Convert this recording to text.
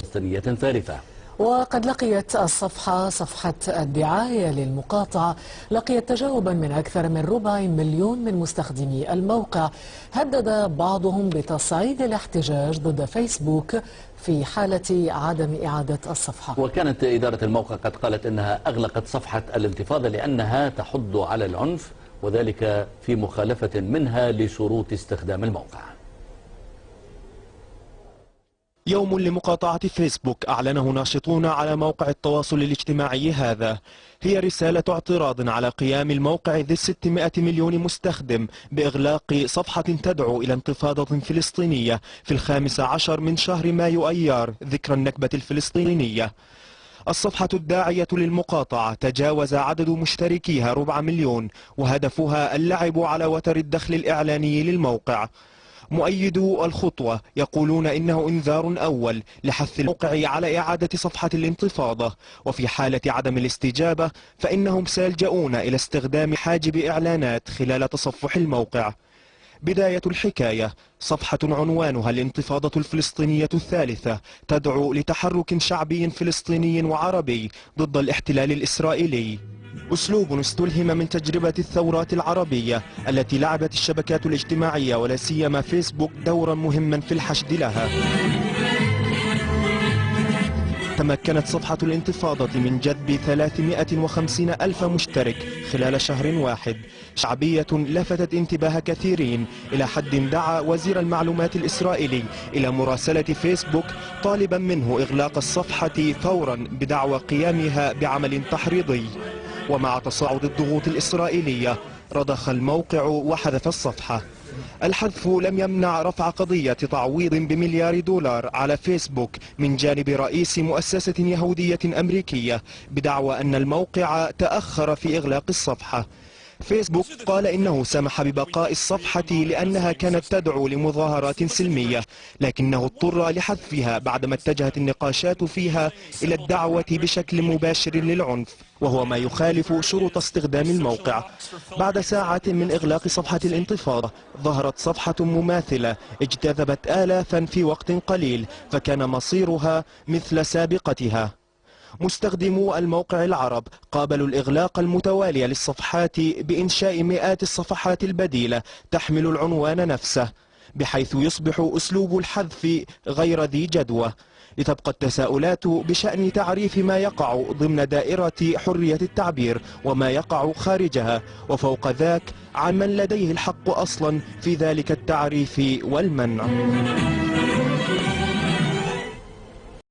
فلسطينية ثالثة. وقد لقيت صفحة الدعاية للمقاطعة لقيت تجاوبا من أكثر من 250,000 من مستخدمي الموقع. هدد بعضهم بتصعيد الاحتجاج ضد فيسبوك في حالة عدم إعادة الصفحة. وكانت إدارة الموقع قد قالت أنها أغلقت صفحة الانتفاضة لأنها تحض على العنف، وذلك في مخالفة منها لشروط استخدام الموقع. يوم لمقاطعة فيسبوك أعلنه ناشطون على موقع التواصل الاجتماعي هذا. هي رسالة اعتراض على قيام الموقع ذي 600 مليون مستخدم بإغلاق صفحة تدعو إلى انتفاضة فلسطينية في 15 من شهر مايو أيار ذكرى النكبة الفلسطينية. الصفحة الداعية للمقاطعة تجاوز عدد مشتركيها 4 مليون، وهدفها اللعب على وتر الدخل الإعلاني للموقع. مؤيدو الخطوة يقولون إنه إنذار أول لحث الموقع على إعادة صفحة الانتفاضة، وفي حالة عدم الاستجابة فإنهم سيلجؤون إلى استخدام حاجب إعلانات خلال تصفح الموقع. بداية الحكاية صفحة عنوانها الانتفاضة الفلسطينية الثالثة تدعو لتحرك شعبي فلسطيني وعربي ضد الاحتلال الإسرائيلي. أسلوب استلهم من تجربة الثورات العربية التي لعبت الشبكات الاجتماعية ولا سيما فيسبوك دورا مهما في الحشد لها. تمكنت صفحة الانتفاضة من جذب 350,000 مشترك خلال شهر واحد، شعبية لفتت انتباه كثيرين إلى حد دعا وزير المعلومات الإسرائيلي إلى مراسلة فيسبوك طالبا منه إغلاق الصفحة فورا بدعوى قيامها بعمل تحريضي. ومع تصاعد الضغوط الإسرائيلية رضخ الموقع وحذف الصفحة. الحذف لم يمنع رفع قضية تعويض بمليار دولار على فيسبوك من جانب رئيس مؤسسة يهودية أمريكية بدعوى أن الموقع تأخر في إغلاق الصفحة. فيسبوك قال إنه سمح ببقاء الصفحة لأنها كانت تدعو لمظاهرات سلمية، لكنه اضطر لحذفها بعدما اتجهت النقاشات فيها إلى الدعوة بشكل مباشر للعنف، وهو ما يخالف شروط استخدام الموقع. بعد ساعات من إغلاق صفحة الانتفاضة ظهرت صفحة مماثلة اجتذبت آلافا في وقت قليل، فكان مصيرها مثل سابقتها. مستخدمو الموقع العرب قابلوا الإغلاق المتوالي للصفحات بإنشاء مئات الصفحات البديلة تحمل العنوان نفسه، بحيث يصبح أسلوب الحذف غير ذي جدوى. لتبقى التساؤلات بشأن تعريف ما يقع ضمن دائرة حرية التعبير وما يقع خارجها، وفوق ذاك عن من لديه الحق أصلا في ذلك التعريف والمنع.